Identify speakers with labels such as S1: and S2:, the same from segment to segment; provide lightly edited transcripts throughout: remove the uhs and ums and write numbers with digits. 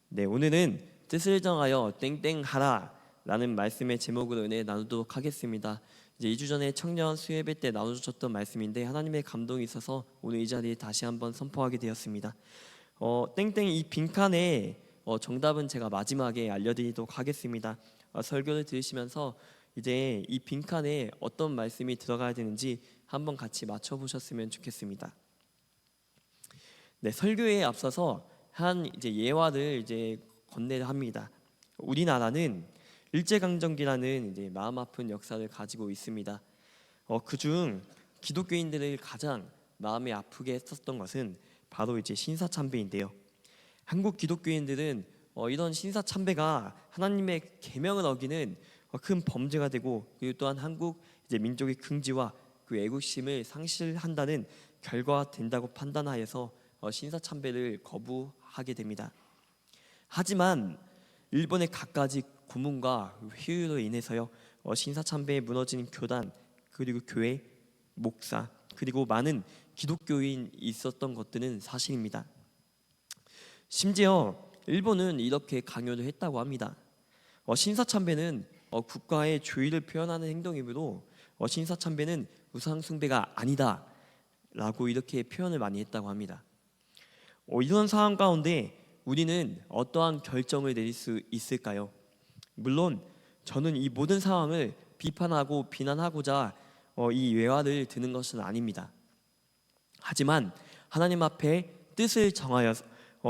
S1: 네, 오늘은 뜻을 정하여 땡땡하라 라는 말씀의 제목으로 은혜 나누도록 하겠습니다. 이제 2주 전에 청년 수예배 때 나눠주셨던 말씀인데 하나님의 감동이 있어서 오늘 이 자리에 다시 한번 선포하게 되었습니다. 땡땡 이 빈칸에 정답은 제가 마지막에 알려드리도록 하겠습니다. 설교를 들으시면서 이제 이 빈칸에 어떤 말씀이 들어가야 되는지 한번 같이 맞춰보셨으면 좋겠습니다. 네, 설교에 앞서서 한 이제 예화를 이제 건네를 합니다. 우리나라는 일제강점기라는 이제 마음 아픈 역사를 가지고 있습니다. 그중 기독교인들을 가장 마음이 아프게 했었던 것은 바로 이제 신사참배인데요. 한국 기독교인들은 이런 신사참배가 하나님의 계명을 어기는 큰 범죄가 되고, 그리고 또한 한국 이제 민족의 긍지와 그 애국심을 상실한다는 결과가 된다고 판단하여서 신사참배를 거부하게 됩니다. 하지만 일본의 갖가지 고문과 회유로 인해서요, 신사참배에 무너진 교단, 그리고 교회, 목사, 그리고 많은 기독교인이 있었던 것들은 사실입니다. 심지어 일본은 이렇게 강요를 했다고 합니다. 신사참배는 국가의 조의를 표현하는 행동이므로 신사참배는 우상숭배가 아니다 라고 이렇게 표현을 많이 했다고 합니다. 이런 상황 가운데 우리는 어떠한 결정을 내릴 수 있을까요? 물론 저는 이 모든 상황을 비판하고 비난하고자 이 외화를 드는 것은 아닙니다. 하지만 하나님 앞에 뜻을 정하여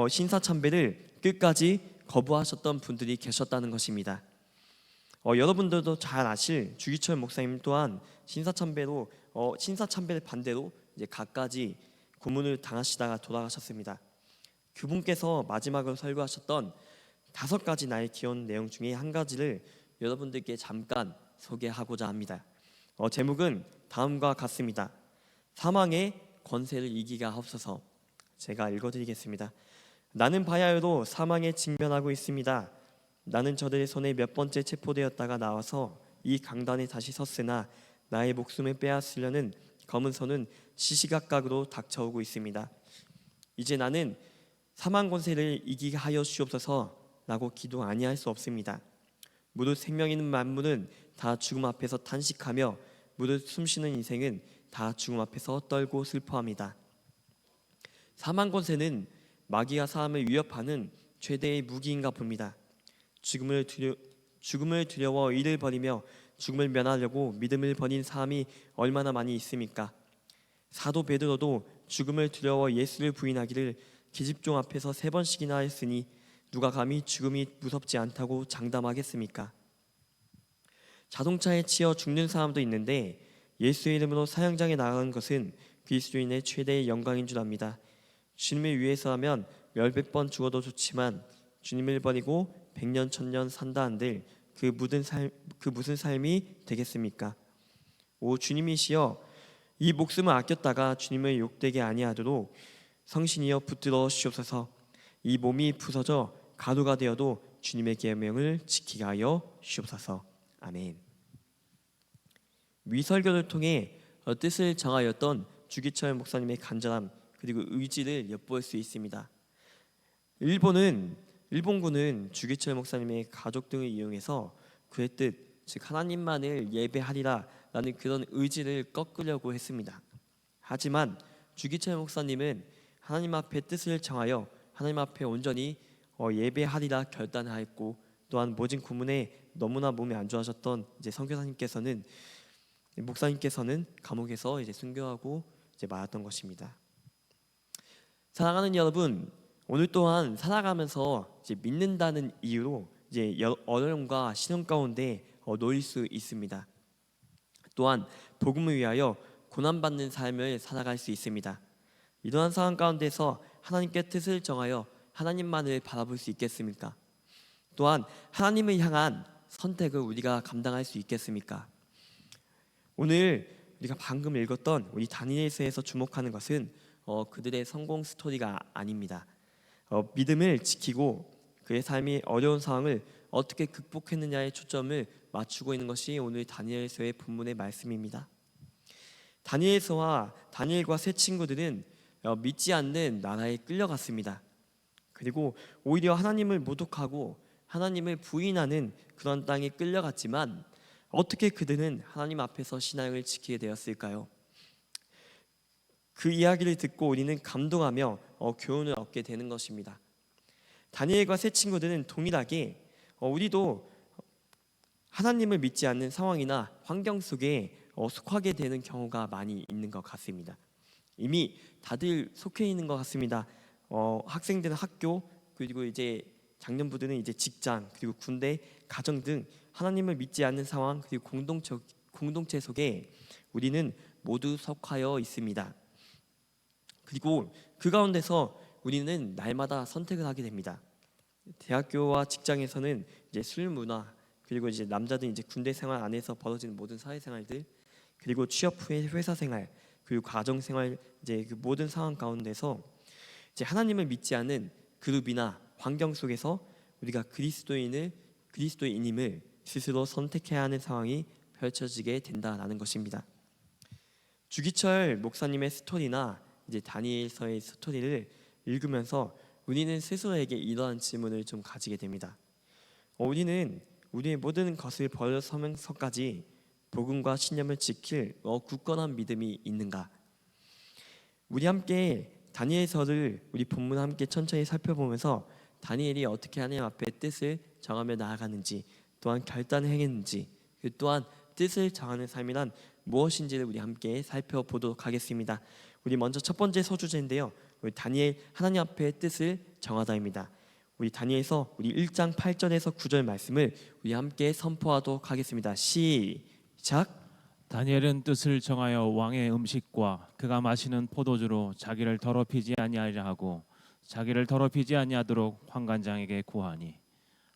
S1: 신사참배를 끝까지 거부하셨던 분들이 계셨다는 것입니다. 여러분들도 잘 아실 주기철 목사님 또한 신사참배를 반대로 이제 갖가지 고문을 당하시다가 돌아가셨습니다. 그분께서 마지막으로 설교하셨던 5가지 나의 기원 내용 중에 한 가지를 여러분들께 잠깐 소개하고자 합니다. 제목은 다음과 같습니다. 사망의 권세를 이기가 하옵소서. 제가 읽어드리겠습니다. 나는 바야흐로 사망에 직면하고 있습니다. 나는 저들의 손에 몇 번째 체포되었다가 나와서 이 강단에 다시 섰으나 나의 목숨을 빼앗으려는 검은 손은 시시각각으로 닥쳐오고 있습니다. 이제 나는 사망 권세를 이기게 하여 주옵소서 라고 기도 아니할 수 없습니다. 무릇 생명 있는 만물은 다 죽음 앞에서 탄식하며 무릇 숨쉬는 인생은 다 죽음 앞에서 떨고 슬퍼합니다. 사망 권세는 마귀가 사람을 위협하는 최대의 무기인가 봅니다. 죽음을 두려워 이를 버리며 죽음을 면하려고 믿음을 버린 사람이 얼마나 많이 있습니까? 사도 베드로도 죽음을 두려워 예수를 부인하기를 기집종 앞에서 3번씩이나 했으니 누가 감히 죽음이 무섭지 않다고 장담하겠습니까? 자동차에 치여 죽는 사람도 있는데 예수의 이름으로 사형장에 나가는 것은 그리스도인의 최대의 영광인 줄 압니다. 주님을 위해서라면 몇백 번 죽어도 좋지만 주님을 버리고 100년 1000년 산다 한들 그 무슨 삶이 되겠습니까? 오 주님이시여, 이 목숨을 아꼈다가 주님을 욕되게 아니하도록 성신이여 붙들어 주옵소서. 이 몸이 부서져 가루가 되어도 주님의 계명을 지키게 하여 주옵소서. 아멘. 위설교를 통해 뜻을 정하였던 주기철 목사님의 간절함 그리고 의지를 엿볼 수 있습니다. 일본군은 주기철 목사님의 가족 등을 이용해서 그의 뜻, 즉 하나님만을 예배하리라 라는 그런 의지를 꺾으려고 했습니다. 하지만 주기철 목사님은 하나님 앞에 뜻을 정하여 하나님 앞에 온전히 예배하리라 결단하였고, 또한 모진 고문에 너무나 몸이 안 좋아졌던 이제 목사님께서는 감옥에서 이제 순교하고 이제 말았던 것입니다. 사랑하는 여러분, 오늘 또한 살아가면서 이제 믿는다는 이유로 이제 어려움과 시련 가운데 놓일 수 있습니다. 또한 복음을 위하여 고난받는 삶을 살아갈 수 있습니다. 이러한 상황 가운데서 하나님께 뜻을 정하여 하나님만을 바라볼 수 있겠습니까? 또한 하나님을 향한 선택을 우리가 감당할 수 있겠습니까? 오늘 우리가 방금 읽었던 우리 다니엘서에서 주목하는 것은 그들의 성공 스토리가 아닙니다. 믿음을 지키고 그의 삶이 어려운 상황을 어떻게 극복했느냐에 초점을 맞추고 있는 것이 오늘 다니엘서의 본문의 말씀입니다. 다니엘과 세 친구들은 믿지 않는 나라에 끌려갔습니다. 그리고 오히려 하나님을 모독하고 하나님을 부인하는 그런 땅에 끌려갔지만 어떻게 그들은 하나님 앞에서 신앙을 지키게 되었을까요? 그 이야기를 듣고 우리는 감동하며 교훈을 얻게 되는 것입니다. 다니엘과 세 친구들은 동일하게 우리도 하나님을 믿지 않는 상황이나 환경 속에 속하게 되는 경우가 많이 있는 것 같습니다. 이미 다들 속해 있는 것 같습니다. 학생들은 학교, 그리고 이제 장년부들은 이제 직장, 그리고 군대, 가정 등 하나님을 믿지 않는 상황, 그리고 공동체 속에 우리는 모두 속하여 있습니다. 그리고 그 가운데서 우리는 날마다 선택을 하게 됩니다. 대학교와 직장에서는 이제 술 문화, 그리고 이제 남자들 이제 군대 생활 안에서 벌어지는 모든 사회 생활들, 그리고 취업 후에 회사 생활, 그리고 가정 생활, 이제 그 모든 상황 가운데서 이제 하나님을 믿지 않는 그룹이나 환경 속에서 우리가 그리스도인임을 스스로 선택해야 하는 상황이 펼쳐지게 된다라는 것입니다. 주기철 목사님의 스토리나 이제 다니엘서의 스토리를 읽으면서 우리는 스스로에게 이러한 질문을 좀 가지게 됩니다. 우리는 우리의 모든 것을 버려서면서까지 복음과 신념을 지킬 굳건한 믿음이 있는가? 우리 함께 다니엘서를 우리 본문 함께 천천히 살펴보면서 다니엘이 어떻게 하나님 앞에 뜻을 정하며 나아가는지, 또한 결단을 행했는지, 또한 뜻을 정하는 삶이란 무엇인지를 우리 함께 살펴보도록 하겠습니다. 우리 먼저 첫 번째 소주제인데요, 우리 다니엘 하나님 앞에 뜻을 정하다입니다. 우리 다니엘서 우리 1장 8절에서 9절 말씀을 우리 함께 선포하도록 하겠습니다. 시작.
S2: 다니엘은 뜻을 정하여 왕의 음식과 그가 마시는 포도주로 자기를 더럽히지 아니하려 하고 자기를 더럽히지 아니하도록 환관장에게 구하니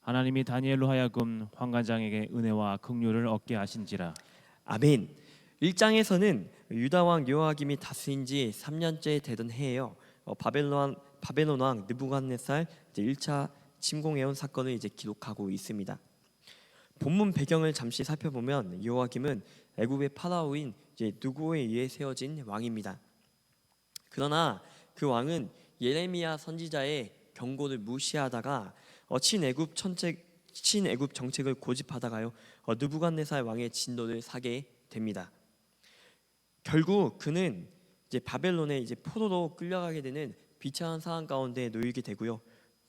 S2: 하나님이 다니엘로 하여금 환관장에게 은혜와 긍휼을 얻게 하신지라.
S1: 아멘. 1장에서는 유다 왕 여호야김이 다스린 지 3년째 되던 해에요. 바벨론 왕 느부갓네살 1차 침공해온 사건을 이제 기록하고 있습니다. 본문 배경을 잠시 살펴보면 여호야김은 애굽의 파라오인 이제 느고에 의해 세워진 왕입니다. 그러나 그 왕은 예레미야 선지자의 경고를 무시하다가 친애굽 정책을 고집하다가요 느부갓네살 왕의 진노를 사게 됩니다. 결국 그는 이제 바벨론에 이제 포로로 끌려가게 되는 비참한 상황 가운데 놓이게 되고요.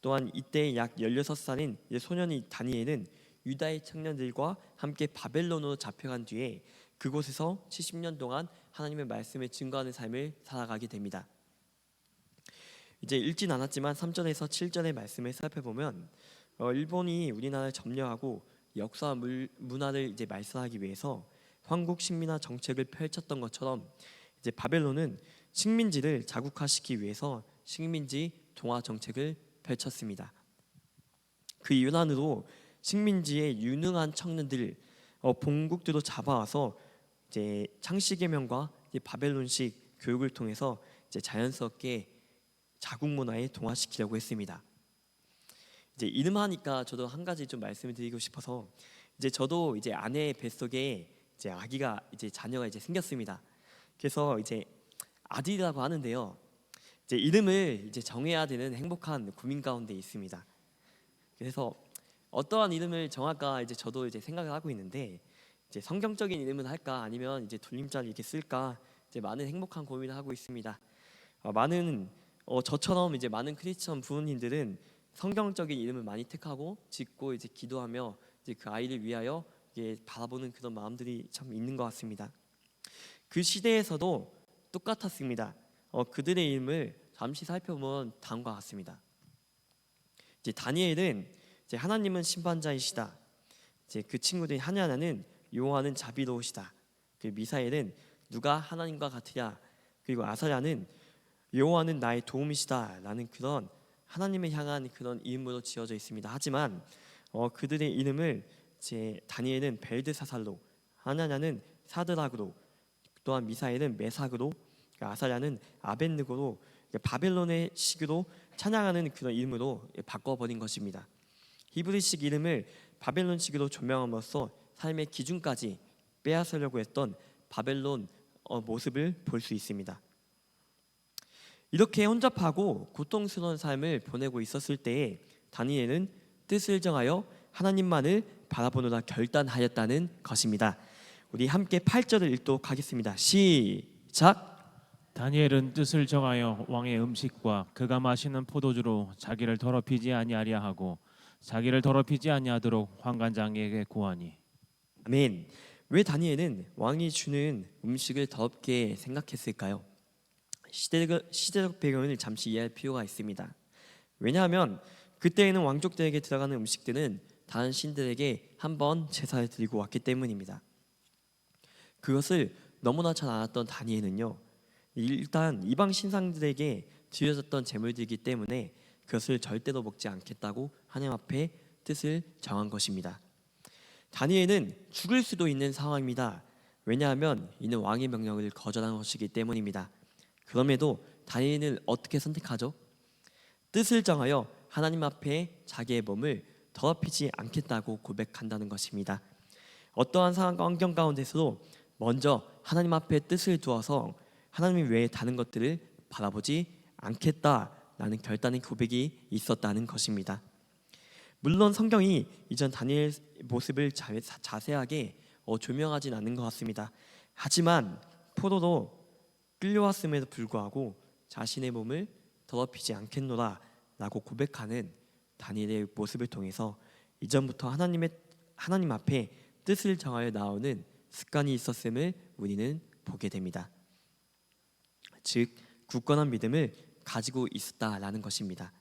S1: 또한 이때 약 16살인 소년이 다니엘은 유다의 청년들과 함께 바벨론으로 잡혀간 뒤에 그곳에서 70년 동안 하나님의 말씀을 증거하는 삶을 살아가게 됩니다. 이제 읽진 않았지만 3절에서 7절의 말씀을 살펴보면 일본이 우리나라를 점령하고 역사와 문화를 이제 말살하기 위해서 황국 식민화 정책을 펼쳤던 것처럼 이제 바벨론은 식민지를 자국화시키기 위해서 식민지 동화 정책을 펼쳤습니다. 그 유난으로 식민지의 유능한 청년들 본국들로 잡아와서 이제 창씨개명과 바벨론식 교육을 통해서 이제 자연스럽게 자국 문화에 동화시키려고 했습니다. 이제 이름 하니까 저도 한 가지 좀 말씀을 드리고 싶어서 이제 저도 이제 아내의 뱃속에 이제 아기가 이제 자녀가 이제 생겼습니다. 그래서 이제 아들이라고 하는데요. 이제 이름을 이제 정해야 되는 행복한 고민 가운데 있습니다. 그래서 어떠한 이름을 정할까 이제 저도 이제 생각을 하고 있는데 이제 성경적인 이름을 할까 아니면 이제 돌림자를 이렇게 쓸까 이제 많은 행복한 고민을 하고 있습니다. 저처럼 이제 많은 크리스천 부모님들은 성경적인 이름을 많이 택하고 짓고 이제 기도하며 이제 그 아이를 위하여 이게 바라보는 그런 마음들이 참 있는 것 같습니다. 그 시대에서도 똑같았습니다. 그들의 이름을 잠시 살펴보면 다음과 같습니다. 이제 다니엘은 이제 하나님은 심판자이시다. 이제 그 친구들이 하냐는 여호와는 자비로우시다. 그 미사엘은 누가 하나님과 같으랴. 그리고 아사랴는 여호와는 나의 도움이시다라는 그런 하나님을 향한 그런 이름으로 지어져 있습니다. 하지만 그들의 이름을 제 다니엘은 벨드사살로, 하나냐는 사드락으로, 또한 미사엘은 메삭으로, 아사랴는 아벳느고로 바벨론의 식으로 찬양하는 그런 이름으로 바꿔버린 것입니다. 히브리식 이름을 바벨론식으로 조명함으로써 삶의 기준까지 빼앗으려고 했던 바벨론 모습을 볼 수 있습니다. 이렇게 혼잡하고 고통스러운 삶을 보내고 있었을 때에 다니엘은 뜻을 정하여 하나님만을 바라보노라 결단하였다는 것입니다. 우리 함께 8절을 읽도록 하겠습니다. 시작.
S2: 다니엘은 뜻을 정하여 왕의 음식과 그가 마시는 포도주로 자기를 더럽히지 아니하려 하고 자기를 더럽히지 아니하도록 환관장에게 구하니.
S1: 아멘. 왜 다니엘은 왕이 주는 음식을 더럽게 생각했을까요? 시대적 배경을 잠시 이해할 필요가 있습니다. 왜냐하면 그때에는 왕족들에게 들어가는 음식들은 다른 신들에게 한번 제사를 드리고 왔기 때문입니다. 그것을 너무나 잘 알았던 다니엘은요, 일단 이방 신상들에게 드려졌던 제물들이기 때문에 그것을 절대로 먹지 않겠다고 하나님 앞에 뜻을 정한 것입니다. 다니엘은 죽을 수도 있는 상황입니다. 왜냐하면 이는 왕의 명령을 거절한 것이기 때문입니다. 그럼에도 다니엘은 어떻게 선택하죠? 뜻을 정하여 하나님 앞에 자기의 몸을 더럽히지 않겠다고 고백한다는 것입니다. 어떠한 상황과 환경 가운데서도 먼저 하나님 앞에 뜻을 두어서 하나님 외에 다른 것들을 바라보지 않겠다라는 결단의 고백이 있었다는 것입니다. 물론 성경이 이전 다니엘의 모습을 자세하게 조명하진 않는 것 같습니다. 하지만 포로로 끌려왔음에도 불구하고 자신의 몸을 더럽히지 않겠노라 라고 고백하는 다니엘의 모습을 통해서 이전부터 하나님 앞에 뜻을 정하여 나오는 습관이 있었음을 우리는 보게 됩니다. 즉 굳건한 믿음을 가지고 있었다라는 것입니다.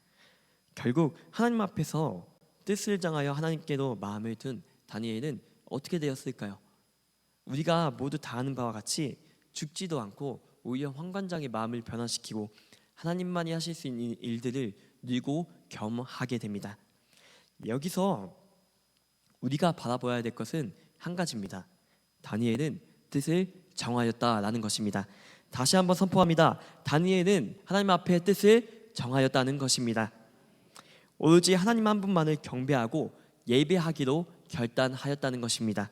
S1: 결국 하나님 앞에서 뜻을 정하여 하나님께로 마음을 둔 다니엘은 어떻게 되었을까요? 우리가 모두 다 아는 바와 같이 죽지도 않고 오히려 환관장의 마음을 변화시키고 하나님만이 하실 수 있는 일들을 누리고 경험하게 됩니다. 여기서 우리가 바라봐야 될 것은 한 가지입니다. 다니엘은 뜻을 정하였다라는 것입니다. 다시 한번 선포합니다. 다니엘은 하나님 앞에 뜻을 정하였다는 것입니다. 오로지 하나님 한 분만을 경배하고 예배하기로 결단하였다는 것입니다.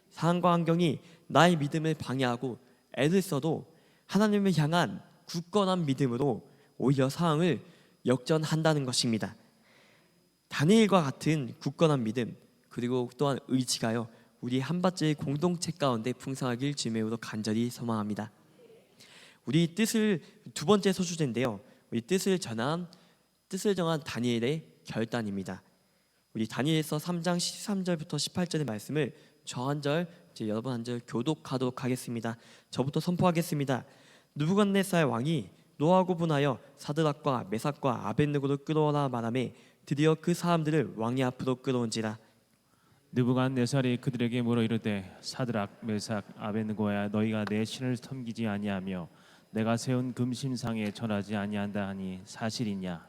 S1: 상황과 환경이 나의 믿음을 방해하고 애를 써도 하나님을 향한 굳건한 믿음으로 오히려 상황을 역전한다는 것입니다. 다니엘과 같은 굳건한 믿음 그리고 또한 의지가요 우리 한밭의 공동체 가운데 풍성하길 주님으로 간절히 소망합니다. 우리 뜻을 두 번째 소주제인데요. 우리 뜻을 정한 다니엘의 결단입니다. 우리 다니엘서 3장 13절부터 18절의 말씀을 저 한 절, 여러분 한 절 교독하도록 하겠습니다. 저부터 선포하겠습니다. 느부갓네살 왕이 노하고 분하여 사드락과 메삭과 아벳느고를 끌어오라 말하매 드디어 그 사람들을 왕의 앞으로 끌어온지라.
S2: 느부갓네살이 그들에게 물어 이르되 사드락 메삭 아벳느고야 너희가 내 신을 섬기지 아니하며 내가 세운 금신상에 절하지 아니한다 하니 사실이냐?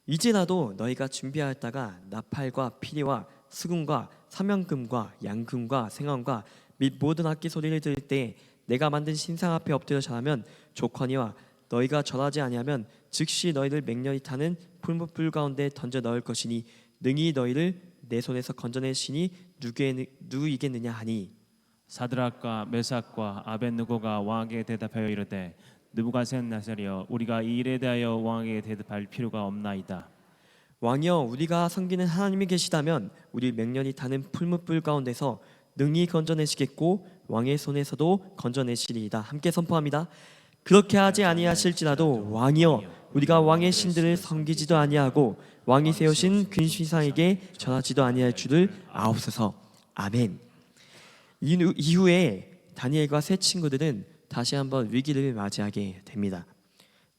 S1: 이제라도 너희가 준비하였다가 나팔과 피리와 수금과 사명금과 양금과 생황과 및 모든 악기 소리를 들을 때 내가 만든 신상 앞에 엎드려 절하면 좋거니와 너희가 절하지 아니하면 즉시 너희를 맹렬히 타는 풀무불 가운데 던져 넣을 것이니 능히 너희를 내 손에서 건져내시니 누구이겠느냐 하니.
S2: 사드락과 메삭과 아벳느고가 왕에게 대답하여 이르되 느부갓네살이여 우리가 이 일에 대하여 왕에게 대답할 필요가 없나이다.
S1: 왕이여 우리가 섬기는 하나님이 계시다면 우리 맹렬히 타는 풀무불 가운데서 능히 건져내시겠고 왕의 손에서도 건져내시리이다. 함께 선포합니다. 그렇게 하지 아니하실지라도 왕이여 우리가 왕의 신들을 섬기지도 아니하고 왕이 세우신 근신상에게 절하지도 아니할 줄을 아옵소서. 아멘. 이후에 다니엘과 세 친구들은 다시 한번 위기를 맞이하게 됩니다.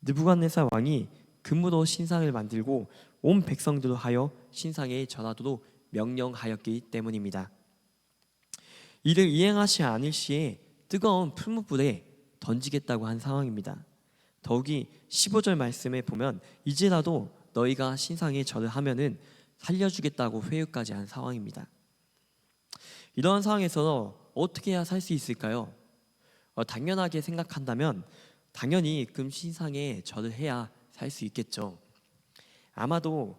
S1: 느부갓네살 왕이 금으로 신상을 만들고 온 백성들로 하여 신상에 절하도록 명령하였기 때문입니다. 이를 이행하지 않을 시에 뜨거운 풀무불에 던지겠다고 한 상황입니다. 더욱이 15절 말씀에 보면 이제라도 너희가 신상에 절을 하면은 살려주겠다고 회유까지 한 상황입니다. 이러한 상황에서 어떻게 해야 살 수 있을까요? 당연하게 생각한다면 당연히 금신상에 절을 해야 살 수 있겠죠. 아마도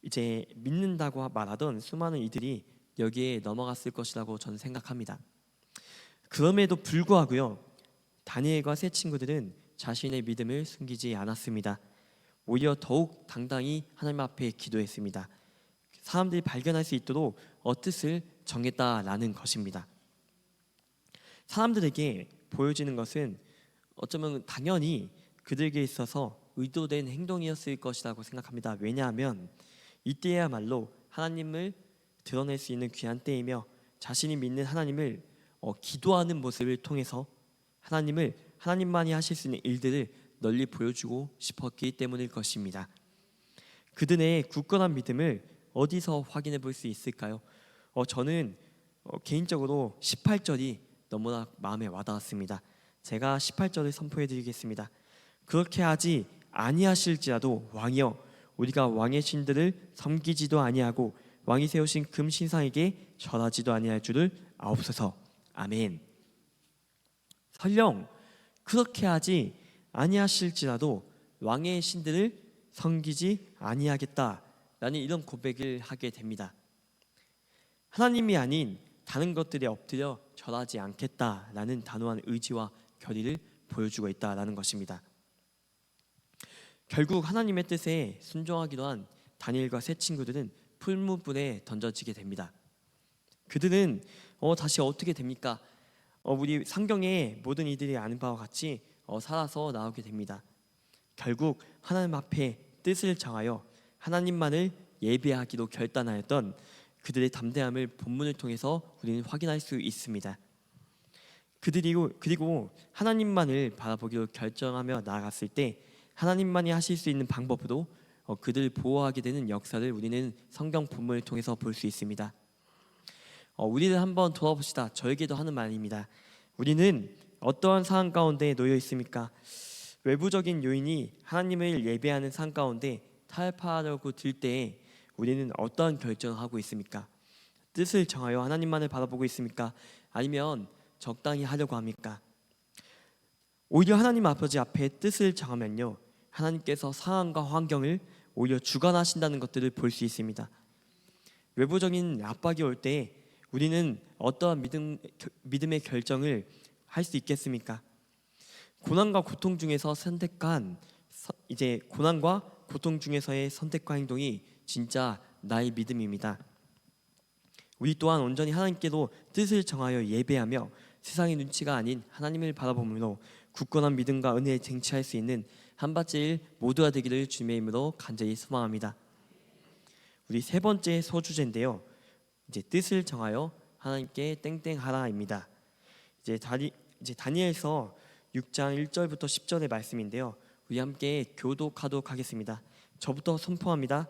S1: 이제 믿는다고 말하던 수많은 이들이 여기에 넘어갔을 것이라고 저는 생각합니다. 그럼에도 불구하고요 다니엘과 세 친구들은 자신의 믿음을 숨기지 않았습니다. 오히려 더욱 당당히 하나님 앞에 기도했습니다. 사람들이 발견할 수 있도록 뜻을 정했다라는 것입니다. 사람들에게 보여지는 것은 어쩌면 당연히 그들에게 있어서 의도된 행동이었을 것이라고 생각합니다. 왜냐하면 이때야말로 하나님을 드러낼 수 있는 귀한 때이며 자신이 믿는 하나님을 기도하는 모습을 통해서 하나님만이 하실 수 있는 일들을 널리 보여주고 싶었기 때문일 것입니다. 그들의 굳건한 믿음을 어디서 확인해 볼 수 있을까요? 저는 개인적으로 18절이 너무나 마음에 와닿았습니다. 제가 18절을 선포해 드리겠습니다. 그렇게 하지 아니하실지라도 왕이여 우리가 왕의 신들을 섬기지도 아니하고 왕이 세우신 금 신상에게 절하지도 아니할 줄을 아옵소서. 아멘. 설령 그렇게 하지 아니하실지라도 왕의 신들을 섬기지 아니하겠다라는 이런 고백을 하게 됩니다. 하나님이 아닌 다른 것들에 엎드려 절하지 않겠다라는 단호한 의지와 결의를 보여주고 있다라는 것입니다. 결국 하나님의 뜻에 순종하기도 한 다니엘과 세 친구들은 풀무불에 던져지게 됩니다. 그들은 다시 어떻게 됩니까? 우리 성경의 모든 이들이 아는 바와 같이 살아서 나오게 됩니다. 결국 하나님 앞에 뜻을 정하여 하나님만을 예배하기로 결단하였던 그들의 담대함을 본문을 통해서 우리는 확인할 수 있습니다. 그리고 하나님만을 바라보기로 결정하며 나아갔을 때 하나님만이 하실 수 있는 방법으로 그들을 보호하게 되는 역사를 우리는 성경 본문을 통해서 볼 수 있습니다. 우리를 한번 돌아봅시다. 저에게도 하는 말입니다. 우리는 어떠한 상황 가운데 놓여 있습니까? 외부적인 요인이 하나님을 예배하는 상황 가운데 타협하려고 들 때에 우리는 어떠한 결정을 하고 있습니까? 뜻을 정하여 하나님만을 바라보고 있습니까? 아니면 적당히 하려고 합니까? 오히려 하나님 아버지 앞에 뜻을 정하면요, 하나님께서 상황과 환경을 오히려 주관하신다는 것들을 볼 수 있습니다. 외부적인 압박이 올 때 우리는 어떠한 믿음의 결정을 할 수 있겠습니까? 고난과 고통 중에서 고난과 고통 중에서의 선택과 행동이 진짜 나의 믿음입니다. 우리 또한 온전히 하나님께도 뜻을 정하여 예배하며 세상의 눈치가 아닌 하나님을 바라보므로 굳건한 믿음과 은혜에 쟁취할 수 있는 한밭질 모두가 되기를 주님의 이름으로 간절히 소망합니다. 우리 세 번째 소주제인데요. 이제 뜻을 정하여 하나님께 땡땡하라입니다. 이제 다니엘서 6장 1절부터 10절의 말씀인데요. 우리 함께 교독하도록 하겠습니다. 저부터 선포합니다.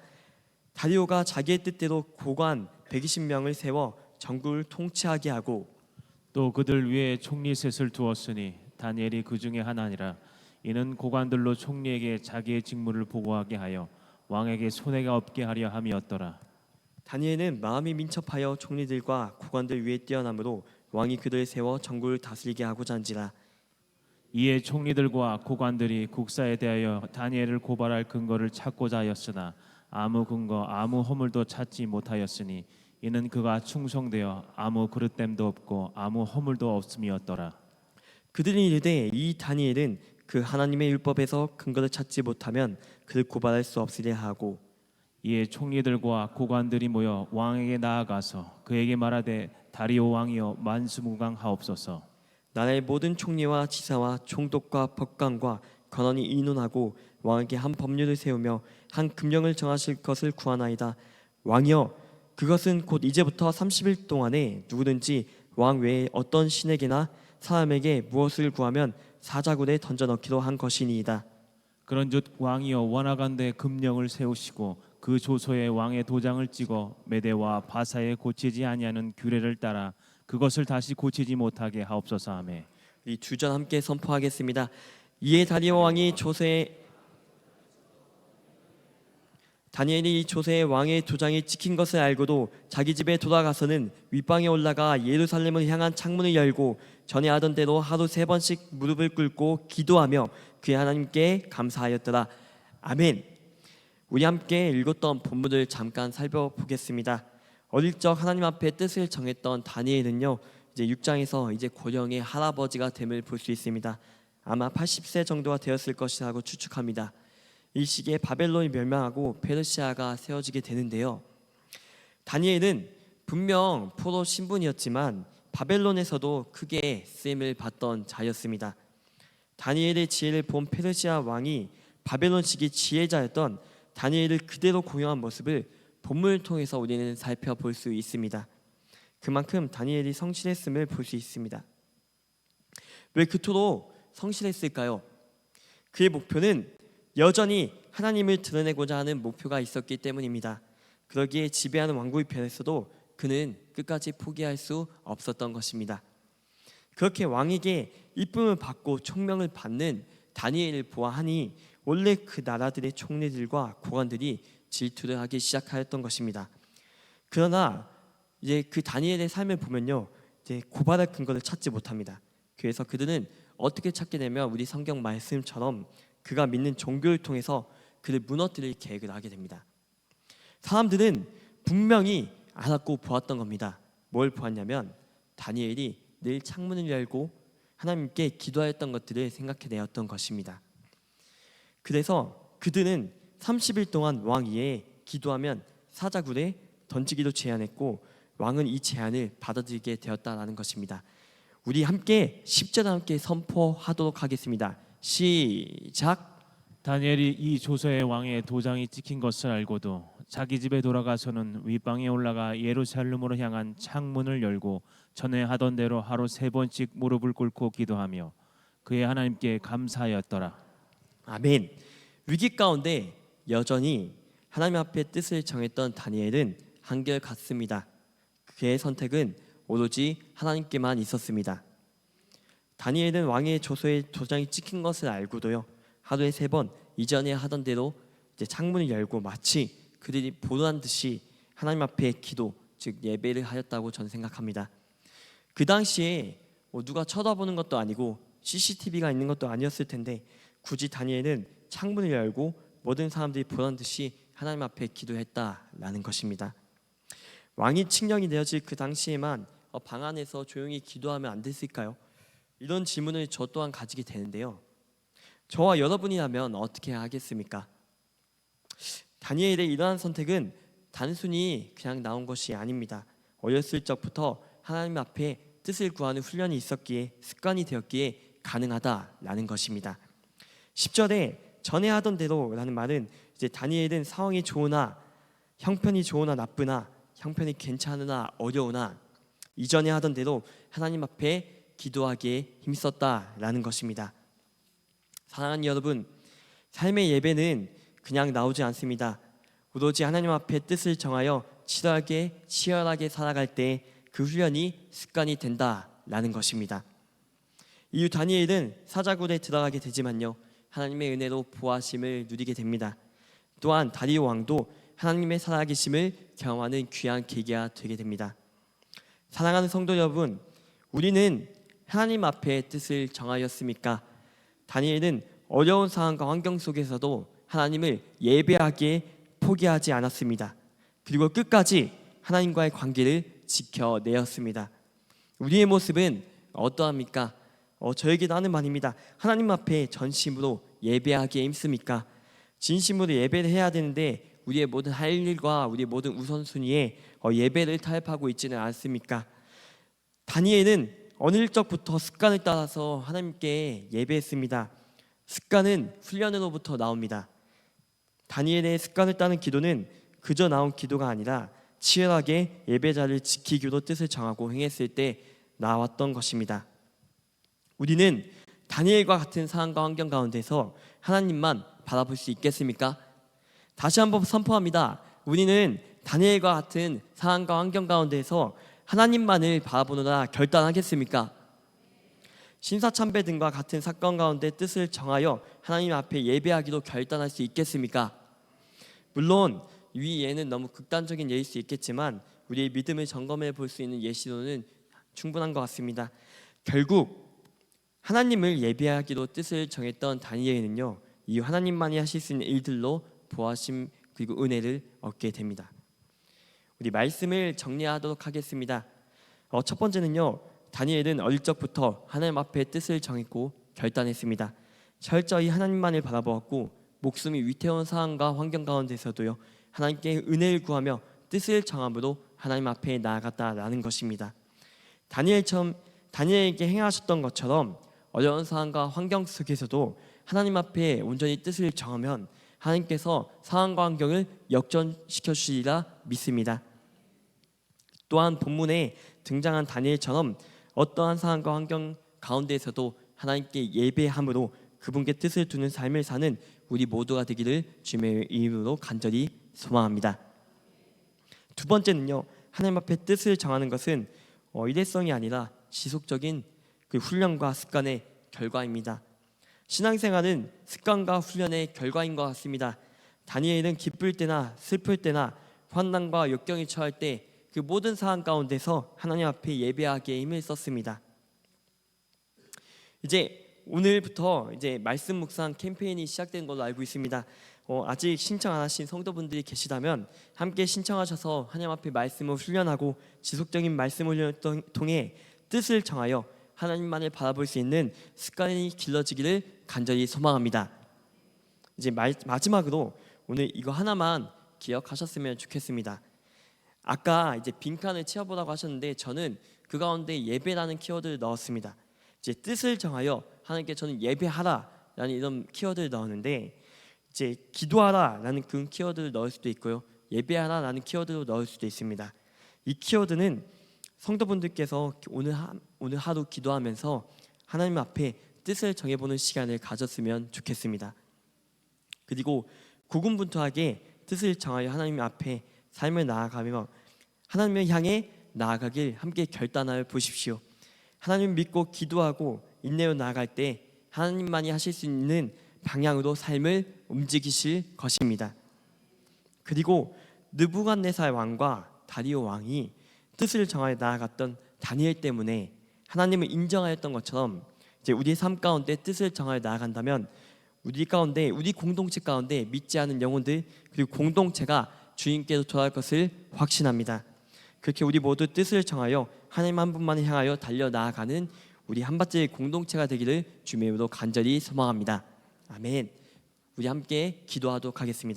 S1: 다리오가 자기의 뜻대로 고관 120명을 세워 전국을 통치하게 하고
S2: 또 그들 위에 총리 셋을 두었으니 다니엘이 그 중에 하나니라. 이는 고관들로 총리에게 자기의 직무를 보고하게 하여 왕에게 손해가 없게 하려 함이었더라.
S1: 다니엘은 마음이 민첩하여 총리들과 고관들 위에 뛰어나므로 왕이 그들을 세워 전국을 다스리게 하고자 한지라.
S2: 이에 총리들과 고관들이 국사에 대하여 다니엘을 고발할 근거를 찾고자 하였으나 아무 근거 아무 허물도 찾지 못하였으니 이는 그가 충성되어 아무 그릇됨도 없고 아무 허물도 없음이었더라.
S1: 그들이 이르되 이 다니엘은 그 하나님의 율법에서 근거를 찾지 못하면 그를 고발할 수 없으리라 하고
S2: 이에 총리들과 고관들이 모여 왕에게 나아가서 그에게 말하되 다리오 왕이여 만수무강하옵소서.
S1: 나라의 모든 총리와 지사와 총독과 법관과 권한이 의논하고 왕에게 한 법률을 세우며 한 금령을 정하실 것을 구하나이다. 왕이여 그것은 곧 이제부터 30일 동안에 누구든지 왕 외에 어떤 신에게나 사람에게 무엇을 구하면 사자굴에 던져 넣기로 한 것이니이다.
S2: 그런즉 왕이여 원하건대 금령을 세우시고 그 조서에 왕의 도장을 찍어 메대와 바사에 고치지 아니하는 규례를 따라 그것을 다시 고치지 못하게 하옵소서. 하매
S1: 이 두 절 함께 선포하겠습니다. 이에 다리오 왕이 다니엘이 이 조세에 왕의 도장이 찍힌 것을 알고도 자기 집에 돌아가서는 윗방에 올라가 예루살렘을 향한 창문을 열고 전에 하던 대로 하루 3번씩 무릎을 꿇고 기도하며 그의 하나님께 감사하였더라. 아멘. 우리 함께 읽었던 본문을 잠깐 살펴보겠습니다. 어릴 적 하나님 앞에 뜻을 정했던 다니엘은요, 이제 6장에서 이제 고령의 할아버지가 됨을 볼 수 있습니다. 아마 80세 정도가 되었을 것이라고 추측합니다. 이 시기에 바벨론이 멸망하고 페르시아가 세워지게 되는데요. 다니엘은 분명 포로 신분이었지만 바벨론에서도 크게 쓰임을 받던 자였습니다. 다니엘의 지혜를 본 페르시아 왕이 바벨론 시기 지혜자였던 다니엘을 그대로 고용한 모습을 본문을 통해서 우리는 살펴볼 수 있습니다. 그만큼 다니엘이 성실했음을 볼 수 있습니다. 왜 그토록 성실했을까요? 그의 목표는 여전히 하나님을 드러내고자 하는 목표가 있었기 때문입니다. 그러기에 지배하는 왕국의 편에서도 그는 끝까지 포기할 수 없었던 것입니다. 그렇게 왕에게 이쁨을 받고 총명을 받는 다니엘을 보아하니 원래 그 나라들의 총리들과 고관들이 질투를 하기 시작하였던 것입니다. 그러나 이제 그 다니엘의 삶을 보면요, 이제 고발할 근거를 찾지 못합니다. 그래서 그들은 어떻게 찾게 되면 우리 성경 말씀처럼 그가 믿는 종교를 통해서 그를 무너뜨릴 계획을 하게 됩니다. 사람들은 분명히 알았고 보았던 겁니다. 뭘 보았냐면 다니엘이 늘 창문을 열고 하나님께 기도하였던 것들을 생각해내었던 것입니다. 그래서 그들은 30일 동안 왕 위에 기도하면 사자굴에 던지기도 제안했고 왕은 이 제안을 받아들이게 되었다라는 것입니다. 우리 함께 10절 함께 선포하도록 하겠습니다. 시작.
S2: 다니엘이 이 조서의 왕의 도장이 찍힌 것을 알고도 자기 집에 돌아가서는 윗방에 올라가 예루살렘으로 향한 창문을 열고 전에 하던 대로 하루 3번씩 무릎을 꿇고 기도하며 그의 하나님께 감사하였더라.
S1: 아멘. 위기 가운데 여전히 하나님 앞에 뜻을 정했던 다니엘은 한결같습니다. 그의 선택은 오로지 하나님께만 있었습니다. 다니엘은 왕의 조서에 도장이 찍힌 것을 알고도요, 하루에 3번 이전에 하던 대로 이제 창문을 열고 마치 그들이 보란 듯이 하나님 앞에 기도, 즉 예배를 하였다고 저는 생각합니다. 그 당시에 누가 쳐다보는 것도 아니고 CCTV가 있는 것도 아니었을 텐데 굳이 다니엘은 창문을 열고 모든 사람들이 보란 듯이 하나님 앞에 기도했다라는 것입니다. 왕이 칙령이 되어질 그 당시에만 방 안에서 조용히 기도하면 안 됐을까요? 이런 질문을 저 또한 가지게 되는데요. 저와 여러분이라면 어떻게 하겠습니까? 다니엘의 이러한 선택은 단순히 그냥 나온 것이 아닙니다. 어렸을 적부터 하나님 앞에 뜻을 구하는 훈련이 있었기에 습관이 되었기에 가능하다라는 것입니다. 10절에 전에 하던 대로라는 말은 이제 다니엘은 상황이 좋으나 형편이 좋으나 나쁘나 형편이 괜찮으나 어려우나 이전에 하던 대로 하나님 앞에 기도하기에 힘썼다라는 것입니다. 사랑하는 여러분, 삶의 예배는 그냥 나오지 않습니다. 오로지 하나님 앞에 뜻을 정하여 치열하게 살아갈 때 그 훈련이 습관이 된다라는 것입니다. 이후 다니엘은 사자굴에 들어가게 되지만요, 하나님의 은혜로 보호하심을 누리게 됩니다. 또한 다리오 왕도 하나님의 살아계심을 경험하는 귀한 계기가 되게 됩니다. 사랑하는 성도 여러분, 우리는 하나님 앞에 뜻을 정하였습니까? 다니엘은 어려운 상황과 환경 속에서도 하나님을 예배하기에 포기하지 않았습니다. 그리고 끝까지 하나님과의 관계를 지켜내었습니다. 우리의 모습은 어떠합니까? 저에게도 하는 말입니다. 하나님 앞에 전심으로 예배하기에 힘씁니까? 진심으로 예배를 해야 되는데 우리의 모든 할 일과 우리의 모든 우선순위에 예배를 타협하고 있지는 않습니까? 다니엘은 어느 일적부터 습관을 따라서 하나님께 예배했습니다. 습관은 훈련으로부터 나옵니다. 다니엘의 습관을 따는 기도는 그저 나온 기도가 아니라 치열하게 예배자를 지키기로 뜻을 정하고 행했을 때 나왔던 것입니다. 우리는 다니엘과 같은 상황과 환경 가운데서 하나님만 바라볼 수 있겠습니까? 다시 한번 선포합니다. 우리는 다니엘과 같은 상황과 환경 가운데서 하나님만을 바라보느라 결단하겠습니까? 신사참배 등과 같은 사건 가운데 뜻을 정하여 하나님 앞에 예배하기로 결단할 수 있겠습니까? 물론 위 예는 너무 극단적인 예일 수 있겠지만 우리의 믿음을 점검해 볼 수 있는 예시로는 충분한 것 같습니다. 결국 하나님을 예배하기로 뜻을 정했던 다니엘은요, 이 하나님만이 하실 수 있는 일들로 보호하심 그리고 은혜를 얻게 됩니다. 우리 말씀을 정리하도록 하겠습니다. 첫 번째는요, 다니엘은 어릴 적부터 하나님 앞에 뜻을 정했고 결단했습니다. 철저히 하나님만을 바라보았고 목숨이 위태로운 상황과 환경 가운데서도요 하나님께 은혜를 구하며 뜻을 정함으로 하나님 앞에 나아갔다라는 것입니다. 다니엘에게 행하셨던 것처럼 어려운 상황과 환경 속에서도 하나님 앞에 온전히 뜻을 정하면 하나님께서 상황과 환경을 역전시켜 주시리라 믿습니다. 또한 본문에 등장한 다니엘처럼 어떠한 상황과 환경 가운데에서도 하나님께 예배함으로 그분께 뜻을 두는 삶을 사는 우리 모두가 되기를 주님의 이름으로 간절히 소망합니다. 두 번째는요, 하나님 앞에 뜻을 정하는 것은 일회성이 아니라 지속적인 그 훈련과 습관의 결과입니다. 신앙생활은 습관과 훈련의 결과인 것 같습니다. 다니엘은 기쁠 때나 슬플 때나 환난과 역경에 처할 때 그 모든 상황 가운데서 하나님 앞에 예배하기에 힘을 썼습니다. 이제 오늘부터 이제 말씀 묵상 캠페인이 시작된 걸로 알고 있습니다. 아직 신청 안 하신 성도분들이 계시다면 함께 신청하셔서 하나님 앞에 말씀을 훈련하고 지속적인 말씀 훈련을 통해 뜻을 정하여 하나님만을 바라볼 수 있는 습관이 길러지기를 간절히 소망합니다. 이제 마지막으로 오늘 이거 하나만 기억하셨으면 좋겠습니다. 아까 이제 빈칸을 채워보라고 하셨는데 저는 그 가운데 예배라는 키워드를 넣었습니다. 이제 뜻을 정하여 하나님께 저는 예배하라라는 이런 키워드를 넣었는데 이제 기도하라라는 그 키워드를 넣을 수도 있고요, 예배하라라는 키워드로 넣을 수도 있습니다. 이 키워드는 성도분들께서 오늘 하루 기도하면서 하나님 앞에 뜻을 정해보는 시간을 가졌으면 좋겠습니다. 그리고 고군분투하게 뜻을 정하여 하나님 앞에 삶을 나아가며 하나님을 향해 나아가길 함께 결단하여 보십시오. 하나님 믿고 기도하고 인내로 나아갈 때 하나님만이 하실 수 있는 방향으로 삶을 움직이실 것입니다. 그리고 느부갓네살 왕과 다리오 왕이 뜻을 정하여 나아갔던 다니엘 때문에 하나님을 인정하였던 것처럼 이제 우리의 삶 가운데 뜻을 정하여 나아간다면 우리 가운데, 우리 공동체 가운데 믿지 않은 영혼들 그리고 공동체가 주님께로 돌아갈 것을 확신합니다. 그렇게 우리 모두 뜻을 정하여 하나님 한 분만을 향하여 달려 나아가는 우리 한밭의 공동체가 되기를 주님의 이름으로 간절히 소망합니다. 아멘. 우리 함께 기도하도록 하겠습니다.